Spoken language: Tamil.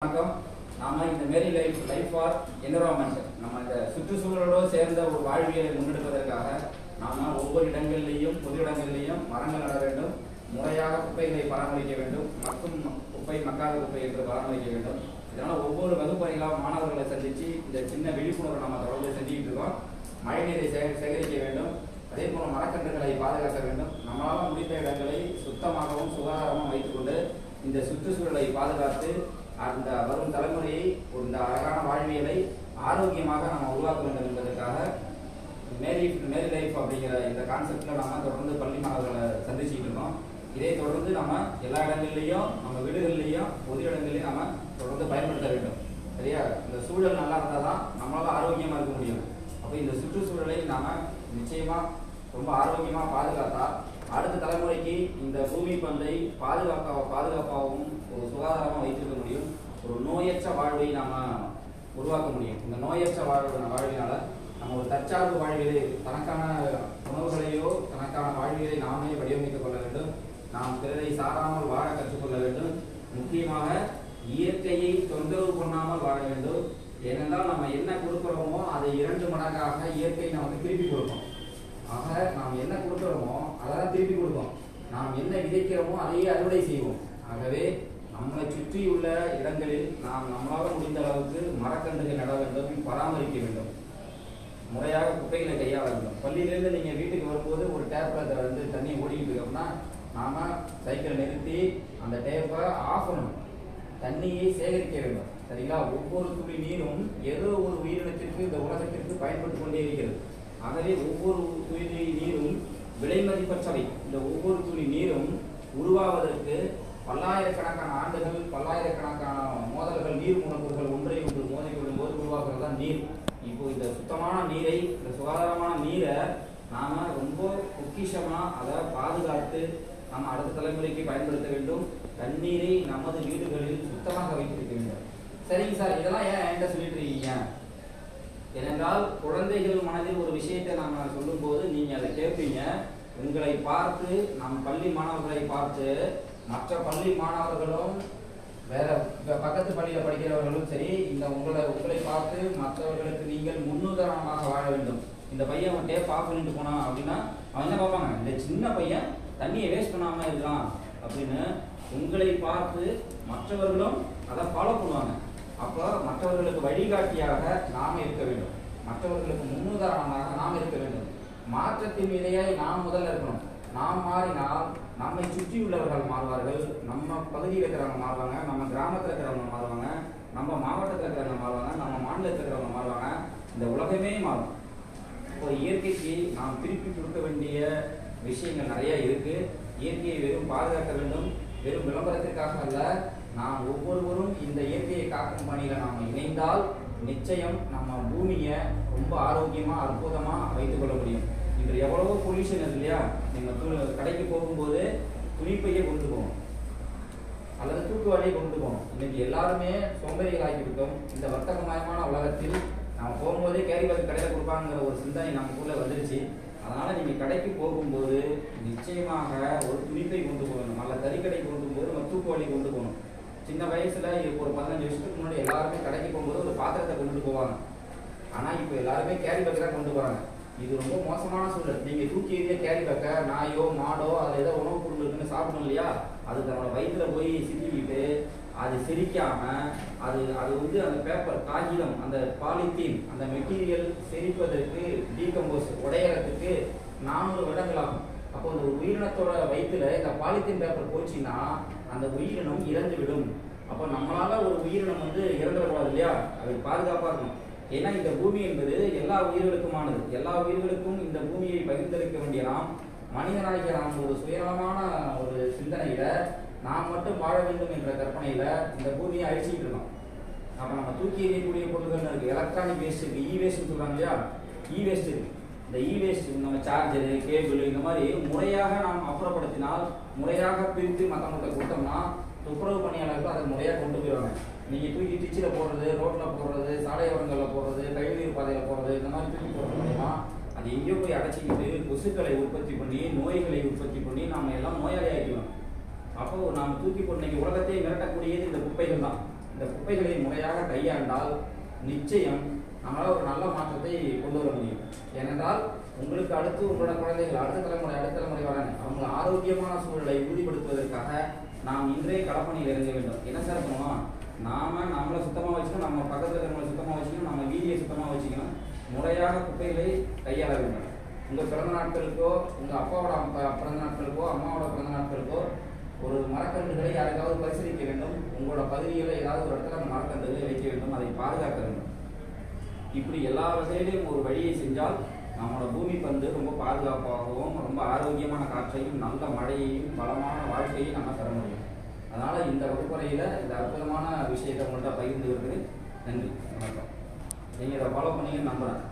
வணக்கம். நாம இந்த மேரி லைஃப் ஃபார் என்விரான்மெண்ட் நம்ம இந்த சுற்றுச்சூழலோடு சேர்ந்த ஒரு வாழ்வியலை முன்னெடுப்பதற்காக நாம ஒவ்வொரு இடங்களிலேயும் பொது இடங்களிலேயும் மரங்கள் நட வேண்டும், முறையாக குப்பைகளை பராமரிக்க வேண்டும், மக்கும் குப்பை மக்காத குப்பை என்று பராமரிக்க வேண்டும். இதனால ஒவ்வொரு வகுப்பறைகளாக மாணவர்களை சந்திச்சு இந்த சின்ன விழிப்புணர்வை நம்ம தொடர்ந்து செஞ்சுக்கிட்டு இருக்கோம். மழைநீரை சேகரிக்க வேண்டும், அதே போல மரக்கன்றுகளை பாதுகாக்க வேண்டும். நம்மளால் முடிந்த இடங்களை சுத்தமாகவும் சுகாதாரமாக வைத்துக்கொண்டு இந்த சுற்றுச்சூழலை பாதுகாத்து அந்த வரும் தலைமுறையை இந்த அழகான வாழ்வியலை ஆரோக்கியமாக நம்ம உருவாக்க வேண்டும் என்பதற்காக மேரி லைஃப் அப்படிங்கிற இந்த கான்செப்டில் நம்ம தொடர்ந்து பள்ளி மாணவர்களை சந்திச்சுட்டு இருக்கோம். இதை தொடர்ந்து நம்ம எல்லா இடங்கள்லையும் நம்ம வீடுகள்லையும் பொது இடங்கள்லையும் நம்ம தொடர்ந்து பயன்படுத்த வேண்டும். சரியா? இந்த சூழல் நல்லா இருந்தால் தான் நம்மளால ஆரோக்கியமாக இருக்க முடியும். அப்போ இந்த சுற்றுச்சூழலை நாம நிச்சயமாக ரொம்ப ஆரோக்கியமாக பாதுகாத்தா அடுத்த தலைமுறைக்கு இந்த பூமி பந்தை பாதுகாப்பாகவும் ஒரு சுகாதாரமாக வைத்திருக்க முடியும். ஒரு நோயற்ற வாழ்வை நாம உருவாக்க முடியும். இந்த நோயற்ற வாழ்வினால நம்ம ஒரு தற்சார்பு வாழ்வியலை தனக்கான உணவுகளையோ தனக்கான வாழ்வியலை நாமே வடிவமைத்துக் கொள்ள வேண்டும். நாம் பிறரை சாராமல் வாழ கற்றுக்கொள்ள வேண்டும். முக்கியமாக இயற்கையை தொந்தரவு பண்ணாமல் வாழ வேண்டும். ஏனென்றால் நம்ம என்ன கொடுக்குறோமோ அதை 2 மடங்காக இயற்கை நமக்கு திருப்பி கொடுக்கும். ஆக நாம் என்ன கொடுக்குறோமோ அதை தான் திருப்பி கொடுப்போம். நாம் என்ன விதைக்கிறோமோ அதையே அறுவடை செய்வோம். ஆகவே நம்மளை சுற்றியுள்ள இடங்களில் நாம் நம்மளால் முடிந்த அளவுக்கு மரக்கன்றுகள் நட வேண்டும், பராமரிக்க வேண்டும், முறையாக குப்பைகளை கையாள வேண்டும். பள்ளியிலேருந்து நீங்கள் வீட்டுக்கு வரும்போது ஒரு டேப்பில் வந்து தண்ணி ஓடிக்கிட்டு இருக்கோம்னா நாம் சைக்கிளை நிறுத்தி அந்த டேப்பை ஆஃப் பண்ணணும். தண்ணியை சேகரிக்க வேண்டும். சரிங்களா? ஒவ்வொரு துளி நீரும் ஏதோ ஒரு உயிரினத்திற்கு இந்த உலகத்திற்கு பயன்பட்டு கொண்டே இருக்கிறது. ஆகவே ஒவ்வொரு துளி நீரும் விலை மதிப்பற்றவை. இந்த ஒவ்வொரு துளி நீரும் உருவாவதற்கு பல்லாயிரக்கணக்கான ஆண்டுகள், பல்லாயிரக்கணக்கான மோதல்கள், நீர் மூலக்கூறுகள் ஒன்றை ஒன்று மோதிக்கொள்ளும் போது உருவாக்குறது தான் நீர். இப்போ இந்த சுத்தமான நீரை, இந்த சுகாதாரமான நீரை நாம ரொம்ப பொக்கிஷமா அதை பாதுகாத்து நம்ம அடுத்த தலைமுறைக்கு பயன்படுத்த வேண்டும். தண்ணீரை நமது வீடுகளில் சுத்தமாக வைத்திருக்க வேண்டும். சரிங்க சார், இதெல்லாம் ஏன் என்கிட்ட சொல்லிட்டு இருக்கீங்க? ஏனென்றால் குழந்தைகள் மனதில் ஒரு விஷயத்தை நாம சொல்லும் போது நீங்க அதை கேட்பீங்க. உங்களை பார்த்து நம் பள்ளி மாணவர்களை பார்த்து மற்ற பள்ளி மாணவர்களும் வேற பக்கத்து பள்ளியில் படிக்கிறவர்களும் சரி உங்களை பார்த்து மற்றவர்களுக்கு நீங்கள் முன்னுதாரணமாக வாழ வேண்டும். இந்த பையன் அவன் டேப் ஆஃப் பண்ணிட்டு போனான் அப்படின்னா அவன் என்ன பார்ப்பாங்க? இந்த சின்ன பையன் தண்ணியை வேஸ்ட் பண்ணாம இருக்கலாம் அப்படின்னு உங்களை பார்த்து மற்றவர்களும் அதை ஃபாலோ பண்ணுவாங்க. அப்போ மற்றவர்களுக்கு வழிகாட்டியாக நாம் இருக்க வேண்டும், மற்றவர்களுக்கு முன்னுதாரணமாக நாம் இருக்க வேண்டும். மாற்றத்தின் விதையாய் நாம் முதல்ல இருக்கணும். நாம் மாறினால் நம்மை சுற்றி உள்ளவர்கள் மாறுவார்கள். நம்ம பகுதியில் இருக்கிறவங்க மாறுவாங்க, நம்ம கிராமத்தில் இருக்கிறவங்க மாறுவாங்க, நம்ம மாவட்டத்தில் இருக்கிறவங்க மாறுவாங்க, நம்ம மாநிலத்தில் இருக்கிறவங்க மாறுவாங்க, இந்த உலகமே மாறும். இப்போ இயற்கைக்கு நாம் திருப்பி கொடுக்க வேண்டிய விஷயங்கள் நிறைய இருக்கு. இயற்கையை வெறும் பாதுகாக்க வேண்டும், வெறும் விளம்பரத்திற்காக அல்ல. நாம் ஒவ்வொருவரும் இந்த இயற்கையை காக்கும் பணியில நாம் இணைந்தால் நிச்சயம் நம்ம பூமியை ரொம்ப ஆரோக்கியமா அற்புதமா வைத்துக் கொள்ள முடியும். இன்று எவ்வளவோ பொல்யூஷன் இருக்கு இல்லையா? நீங்க கடைக்கு போகும்போது துணிப்பையை கொண்டு போகணும் அல்லது தூக்குவாளியை கொண்டு போகணும். இன்னைக்கு எல்லாருமே சோம்பேறிகளாகிவிட்டோம். இந்த வர்த்தகமயமான உலகத்தில் நம்ம போகும்போதே கேரி பேக் கடையில் கொடுப்பாங்கிற ஒரு சிந்தனை நமக்குள்ள வந்துருச்சு. அதனால நீங்க கடைக்கு போகும்போது நிச்சயமாக ஒரு துணிப்பை கொண்டு போகணும், நல்ல கறிக்கடை கொண்டு போகும்போது நம்ம தூக்குவாளி கொண்டு போகணும். சின்ன வயசுல ஒரு 15 வருஷத்துக்கு முன்னாடி எல்லாருமே கடைக்கு போகும்போது ஒரு பாத்திரத்தை கொண்டு போவாங்க. ஆனா இப்போ எல்லாருமே கேரி பேக் தான் கொண்டு போறாங்க. இது ரொம்ப மோசமான சூழல். நீங்க தூக்கி எறிய கேரி பேக்கை நாயோ மாடோ அதுல ஏதோ உணவு பொருள் இருக்குன்னு சாப்பிடணும் இல்லையா? அது தன்னோட வயிற்றுல போய் சிக்கிக்கிட்டு அது சிரிக்காம அது வந்து அந்த பேப்பர் காகிதம், அந்த பாலித்தீன், அந்த மெட்டீரியல் செரிப்பதற்கு டீகம்போஸ் உடையறதுக்கு 400 வருடங்கள் ஆகும். அப்போ அந்த உயிரினத்தோட வயிற்றுல இந்த பாலித்தீன் பேப்பர் போச்சுன்னா அந்த உயிரினம் இறந்து விடும். அப்போ நம்மளால ஒரு உயிரினம் வந்து இறந்துடக்கூடாது இல்லையா? அது பாதுகாப்பா இருக்கணும். ஏன்னா இந்த பூமி என்பது எல்லா உயிர்களுக்குமானது. எல்லா உயிர்களுக்கும் இந்த பூமியை பகிர்ந்தளிக்க வேண்டிய நாம் மனிதனாகிய நாம் ஒரு சுயநலமான ஒரு சிந்தனையில நாம் மட்டும் வாழ வேண்டும் என்ற கற்பனையில இந்த பூமியை அழிச்சிட்டு இருக்கோம். அப்ப நம்ம தூக்கி எறியக்கூடிய பொருட்கள் இருக்கு. எலக்ட்ரானிக் வேஸ்ட் இருக்கு, இ வேஸ்ட் சொல்றாங்க இல்லையா? இ வேஸ்ட் இருக்கு. இந்த இ வேஸ்ட் நம்ம சார்ஜரு, கேபிள் இந்த மாதிரி முறையாக நாம் அப்புறப்படுத்தினால், முறையாக பிரித்து மற்றவங்கள்ட்ட கொடுத்தோம்னா துப்புரவு பணியாளர்கள் அதை முறையாக கொண்டு போயிடுவாங்க. நீங்க தூக்கி டிச்சில் போடுறது, ரோட்ல போடுறது, சாலையோரங்களில் போடுறது, கழிவுநீர் பாதையில் போடுறது, இந்த மாதிரி தூக்கி போடுறது மூலமா அது எங்கேயோ போய் அடைச்சிக்கிட்டு கொசுக்களை உற்பத்தி பண்ணி நோய்களை உற்பத்தி பண்ணி நாம எல்லாம் நோயாளி ஆகிடுவோம். அப்போ நாம் தூக்கி போட்டு உலகத்தை மிரட்டக்கூடியது இந்த குப்பைகள் தான். இந்த குப்பைகளை முறையாக கையாண்டால் நிச்சயம் நம்மளால் ஒரு நல்ல மாற்றத்தை கொண்டு வர முடியும். ஏனென்றால் உங்களுக்கு அடுத்து உங்களோட குழந்தைகள் அடுத்த தலைமுறை வராங்க. அவங்க ஆரோக்கியமான சூழலை உறுதிப்படுத்துவதற்காக நாம் இன்றே களப்பணியில் இறங்க வேண்டும். என்ன சார் பண்ணணும்? நம்மளை சுத்தமாக வச்சுக்கணும், நம்ம பக்கத்தில் இருக்கிறவங்களை சுத்தமாக வச்சுக்கணும், நம்ம வீதியை சுத்தமாக வச்சுக்கணும், முறையாக குப்பைகளை கையாள வேண்டும். உங்கள் பிறந்த நாட்களுக்கோ, உங்கள் அப்பாவோட பிறந்த நாட்களுக்கோ, அம்மாவோட பிறந்த நாட்களுக்கோ ஒரு மரக்கன்றுகளை யாருக்காவது பரிசீலிக்க வேண்டும். உங்களோட பகுதியில் ஏதாவது ஒரு இடத்துல அந்த மரக்கன்றுகளை வைக்க வேண்டும், அதை பாதுகாக்க வேண்டும். இப்படி எல்லா வகையிலையும் ஒரு வழியை செஞ்சால் நம்மளோட பூமி பந்து ரொம்ப பாதுகாப்பாகவும் ரொம்ப ஆரோக்கியமான காற்றையும் நல்ல மழையையும் பலமான வாழ்க்கையையும் நம்ம தர முடியும். அதனால் இந்த வகுப்பறையில் இந்த அற்புதமான விஷயத்தை உங்கள்கிட்ட பகிர்ந்து வருகிறது. நன்றி, வணக்கம். நீங்கள் இதை ஃபாலோ பண்ணீங்கன்னு நம்புகிறேன்.